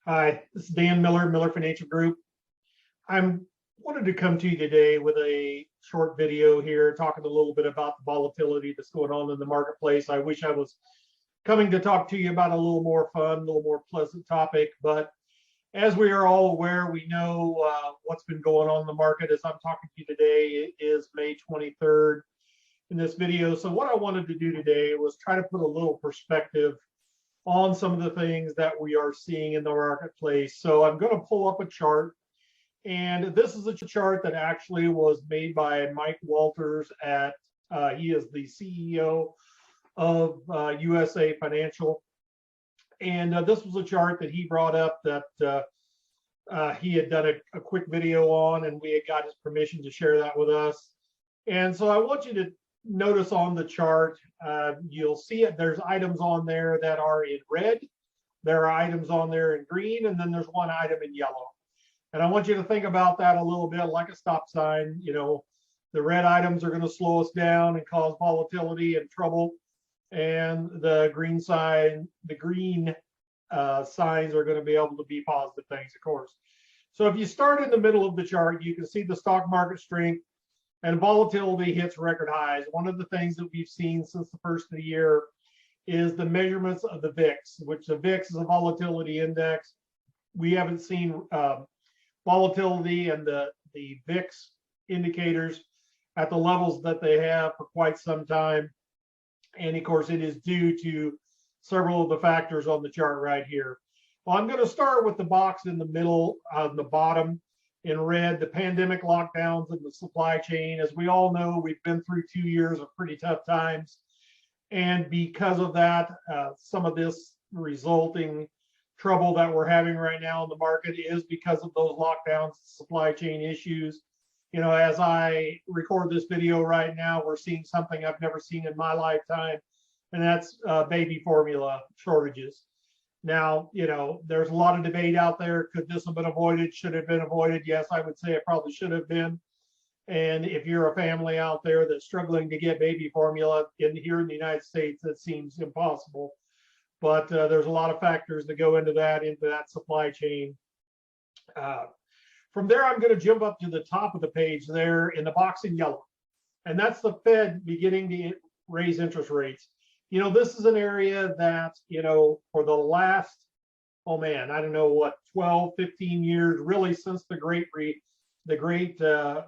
Hi, this is Dan Miller, Miller Financial Group. I wanted to come to you today with a short video here talking a little bit about the volatility that's going on in the marketplace. I wish I was coming to talk to you about a little more fun, a little more pleasant topic, but as we are all aware, we know what's been going on in the market. As I'm talking to you today, it is May 23rd in this video. So what I wanted to do today was try to put a little perspective on some of the things that we are seeing in the marketplace. So I'm going to pull up a chart, and this is a chart that actually was made by Mike Walters he is the CEO of USA Financial. And this was a chart that he brought up that he had done a quick video on, and we had got his permission to share that with us. And so I want you to notice on the chart, you'll see it. There's items on there that are in red. There are items on there in green, and then there's one item in yellow. And I want you to think about that a little bit like a stop sign. You know, the red items are going to slow us down and cause volatility and trouble, and the green signs are going to be able to be positive things, of course. So if you start in the middle of the chart, you can see the stock market strength and volatility hits record highs. One of the things that we've seen since the first of the year is the measurements of the VIX, which the VIX is a volatility index. We haven't seen volatility and the VIX indicators at the levels that they have for quite some time. And of course, it is due to several of the factors on the chart right here. Well, I'm going to start with the box in the middle, on the bottom in red, the pandemic lockdowns and the supply chain. As we all know, we've been through 2 years of pretty tough times. And because of that, some of this resulting trouble that we're having right now in the market is because of those lockdowns, supply chain issues. You know, as I record this video right now, we're seeing something I've never seen in my lifetime, and that's baby formula shortages. Now, you know, there's a lot of debate out there. Could this have been avoided? Should it have been avoided? Yes, I would say it probably should have been. And if you're a family out there that's struggling to get baby formula here in the United States, it seems impossible. But there's a lot of factors that go into that supply chain. From there, I'm going to jump up to the top of the page there in the box in yellow. And that's the Fed beginning to raise interest rates. You know, this is an area that, you know, for the last, oh man, I don't know what, 12, 15 years, really since the great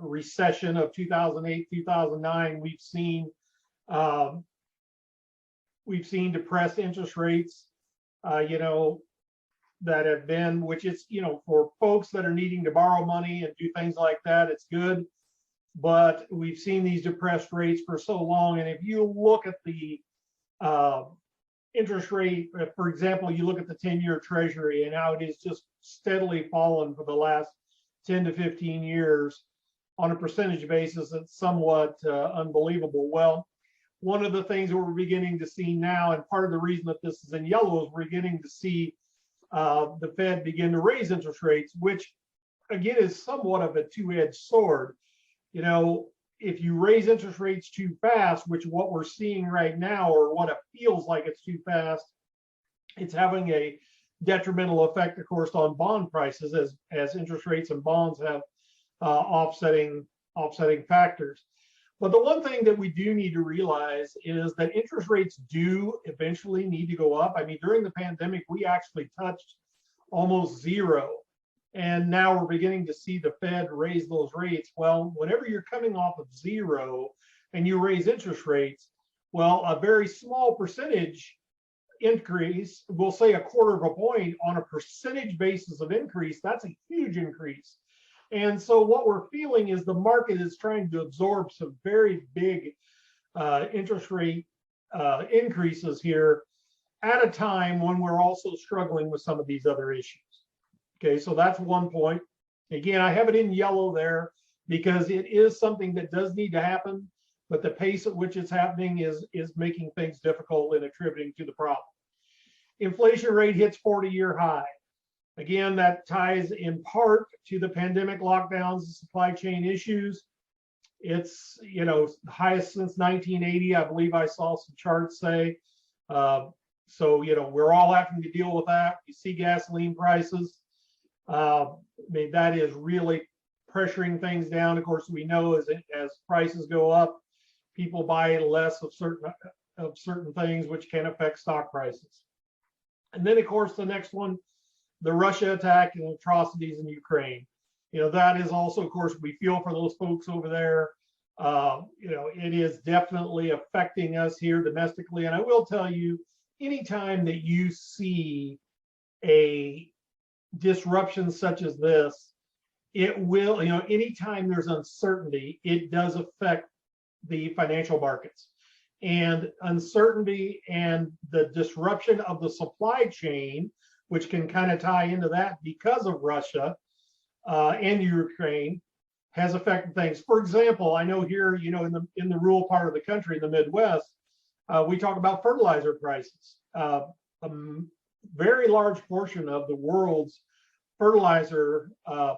recession of 2008, 2009, we've seen depressed interest rates, you know, that have been, which is, you know, for folks that are needing to borrow money and do things like that, it's good. But we've seen these depressed rates for so long. And if you look at the interest rate, for example, you look at the 10-year Treasury and how it has just steadily fallen for the last 10 to 15 years on a percentage basis, it's somewhat unbelievable. Well, one of the things that we're beginning to see now, and part of the reason that this is in yellow, is we're beginning to see the Fed begin to raise interest rates, which again is somewhat of a two-edged sword. You know, if you raise interest rates too fast, which what we're seeing right now, or what it feels like it's too fast, it's having a detrimental effect, of course, on bond prices as interest rates and bonds have offsetting factors. But the one thing that we do need to realize is that interest rates do eventually need to go up. I mean, during the pandemic, we actually touched almost zero. And now we're beginning to see the Fed raise those rates. Well, whenever you're coming off of zero and you raise interest rates, well, a very small percentage increase, we'll say a quarter of a point on a percentage basis of increase, that's a huge increase. And so what we're feeling is the market is trying to absorb some very big interest rate increases here at a time when we're also struggling with some of these other issues. Okay, so that's one point. Again, I have it in yellow there because it is something that does need to happen, but the pace at which it's happening is making things difficult and attributing to the problem. Inflation rate hits 40-year high. Again, that ties in part to the pandemic lockdowns and supply chain issues. It's, you know, highest since 1980. I believe I saw some charts say So, we're all having to deal with that. You see gasoline prices. I mean, that is really pressuring things down. Of course, we know as prices go up, people buy less of certain things, which can affect stock prices. And then, of course, the next one, the Russia attack and atrocities in Ukraine. That is also, of course, we feel for those folks over there. It is definitely affecting us here domestically. And I will tell you, anytime that you see a disruption such as this, it will, anytime there's uncertainty, it does affect the financial markets. And uncertainty and the disruption of the supply chain, which can kind of tie into that because of Russia and Ukraine, has affected things. For example, I know here, in the rural part of the country, in the Midwest, we talk about fertilizer prices. A very large portion of the world's fertilizer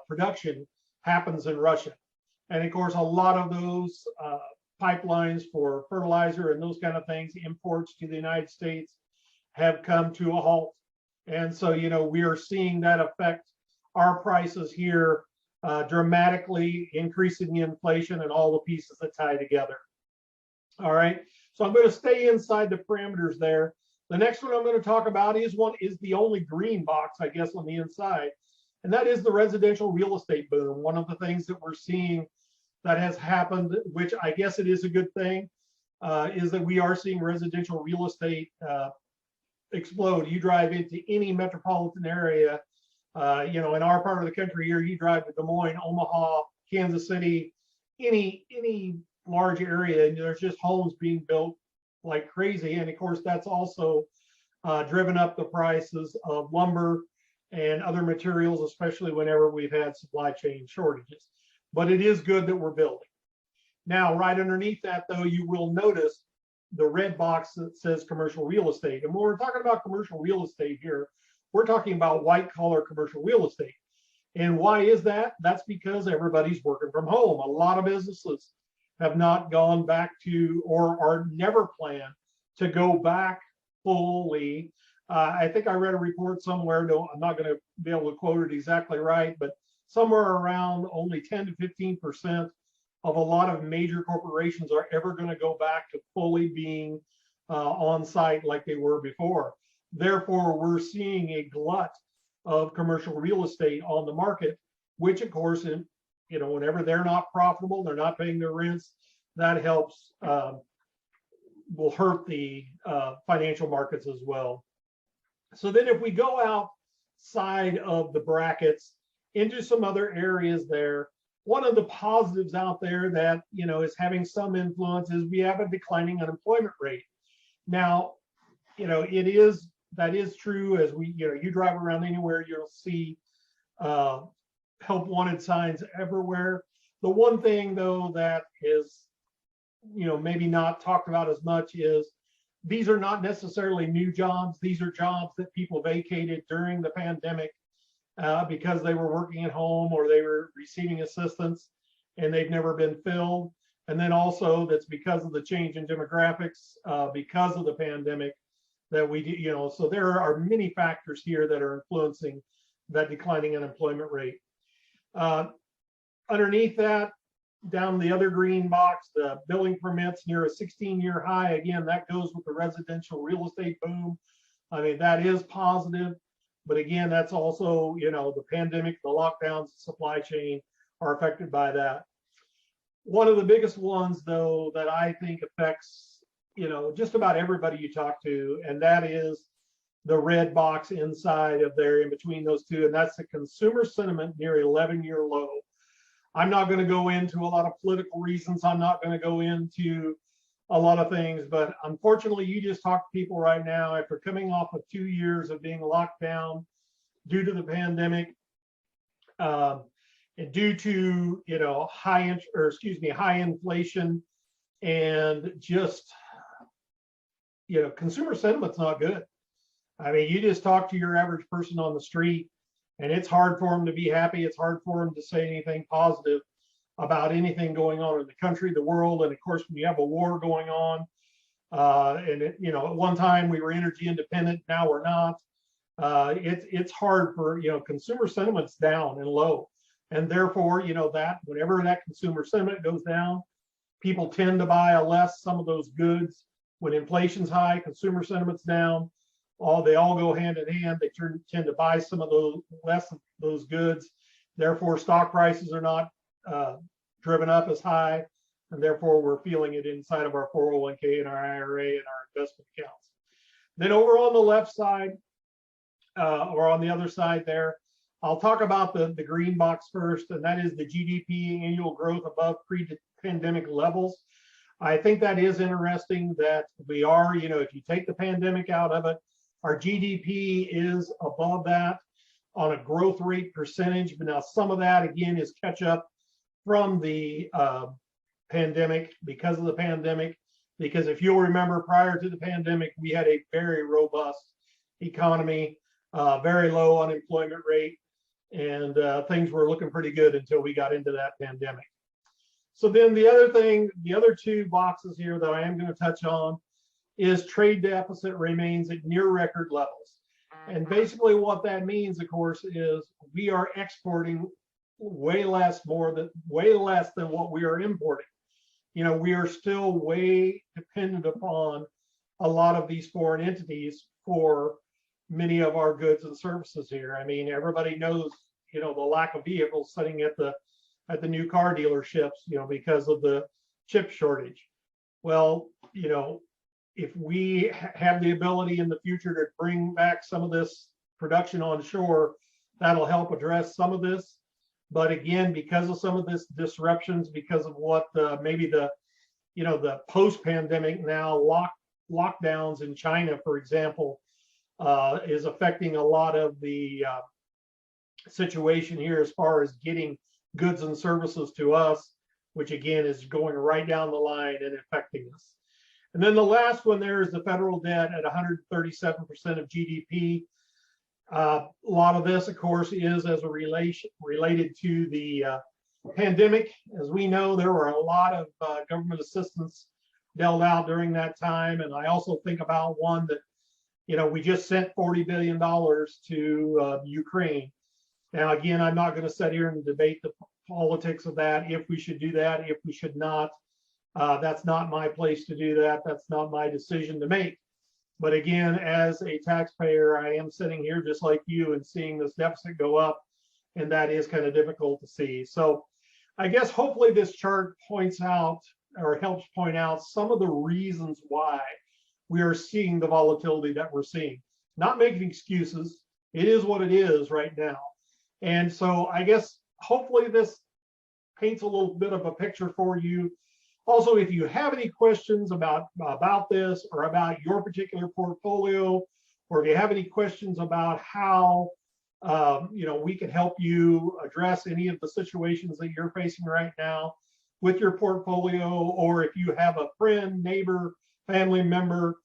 production happens in Russia. And of course, a lot of those pipelines for fertilizer and those kind of things, imports to the United States, have come to a halt. And so, we are seeing that affect our prices here dramatically, increasing the inflation and all the pieces that tie together. All right, so I'm going to stay inside the parameters there. The next one I'm going to talk about is the only green box, I guess, on the inside, and that is the residential real estate boom. One of the things that we're seeing that has happened, which I guess it is a good thing, is that we are seeing residential real estate explode. You drive into any metropolitan area, in our part of the country here, you drive to Des Moines, Omaha, Kansas City, any large area, and there's just homes being built like crazy. And of course, that's also driven up the prices of lumber and other materials, especially whenever we've had supply chain shortages. But it is good that we're building. Now, right underneath that, though, you will notice the red box that says commercial real estate. And when we're talking about commercial real estate here, we're talking about white collar commercial real estate. And why is that? That's because everybody's working from home. A lot of businesses have not gone back to, or are never planned to go back fully. I think I read a report somewhere, no, I'm not going to be able to quote it exactly right, but somewhere around only 10 to 15% of a lot of major corporations are ever going to go back to fully being on site like they were before. Therefore, we're seeing a glut of commercial real estate on the market, which of course, whenever they're not profitable, they're not paying their rents, that helps, will hurt the financial markets as well. So then if we go outside of the brackets into some other areas there, one of the positives out there that, is having some influence is we have a declining unemployment rate. Now, that is true. As you drive around anywhere, you'll see help wanted signs everywhere. The one thing though that is, maybe not talked about as much is these are not necessarily new jobs. These are jobs that people vacated during the pandemic because they were working at home or they were receiving assistance and they've never been filled. And then also that's because of the change in demographics, because of the pandemic that we, so there are many factors here that are influencing that declining unemployment rate. Underneath that, down the other green box, the building permits near a 16-year high. Again, that goes with the residential real estate boom. I mean, that is positive. But again, that's also, the pandemic, the lockdowns, the supply chain are affected by that. One of the biggest ones, though, that I think affects, just about everybody you talk to, and that is the red box inside of there in between those two, and that's the consumer sentiment near 11-year low. I'm not going to go into a lot of political reasons. I'm not going to go into a lot of things, but unfortunately, you just talk to people right now after coming off of 2 years of being locked down due to the pandemic, and due to high inflation, and just consumer sentiment's not good. I mean, you just talk to your average person on the street, and it's hard for them to be happy. It's hard for them to say anything positive about anything going on in the country, the world. And of course, when you have a war going on, And at one time we were energy independent, now we're not. It's hard for, consumer sentiment's down and low, and therefore, that whenever that consumer sentiment goes down, people tend to buy less some of those goods. When inflation's high, consumer sentiment's down. They all go hand in hand. They tend to buy some of those less of those goods. Therefore, stock prices are not driven up as high, and therefore we're feeling it inside of our 401k and our IRA and our investment accounts. Then over on the left side, or on the other side there, I'll talk about the green box first, and that is the GDP annual growth above pre-pandemic levels. I think that is interesting that we are, if you take the pandemic out of it, our GDP is above that on a growth rate percentage. But now some of that, again, is catch up from the pandemic, because of the pandemic. Because if you'll remember, prior to the pandemic, we had a very robust economy, very low unemployment rate, and things were looking pretty good until we got into that pandemic. So then the other two boxes here that I am going to touch on is trade deficit remains at near record levels. And basically what that means, of course, is we are exporting way less than what we are importing. We are still way dependent upon a lot of these foreign entities for many of our goods and services here. I mean, everybody knows, the lack of vehicles sitting at the new car dealerships, because of the chip shortage. Well, if we have the ability in the future to bring back some of this production onshore, that'll help address some of this. But again, because of some of this disruptions, because of what maybe the post-pandemic now lockdowns in China, for example, is affecting a lot of the situation here as far as getting goods and services to us, which again is going right down the line and affecting us. And then the last one there is the federal debt at 137% of GDP. A lot of this, of course, is as a related to the pandemic. As we know, there were a lot of government assistance dealt out during that time. And I also think about one that, we just sent $40 billion to Ukraine. Now, again, I'm not going to sit here and debate the politics of that, if we should do that, if we should not. That's not my place to do that. That's not my decision to make. But again, as a taxpayer, I am sitting here just like you and seeing this deficit go up, and that is kind of difficult to see. So I guess hopefully this chart points out or helps point out some of the reasons why we are seeing the volatility that we're seeing. Not making excuses. It is what it is right now. And so I guess hopefully this paints a little bit of a picture for you. Also, if you have any questions about this or about your particular portfolio, or if you have any questions about how we can help you address any of the situations that you're facing right now with your portfolio, or if you have a friend, neighbor, family member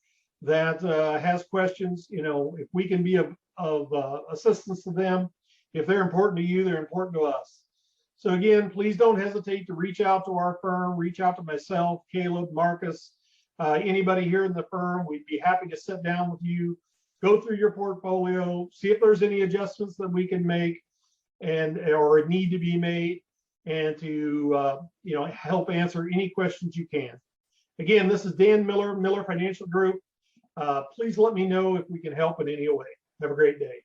that has questions, if we can be of assistance to them, if they're important to you, they're important to us. So again, please don't hesitate to reach out to our firm, reach out to myself, Caleb, Marcus, anybody here in the firm. We'd be happy to sit down with you, go through your portfolio, see if there's any adjustments that we can make or need to be made, and to help answer any questions you can. Again, this is Dan Miller, Miller Financial Group. Please let me know if we can help in any way. Have a great day.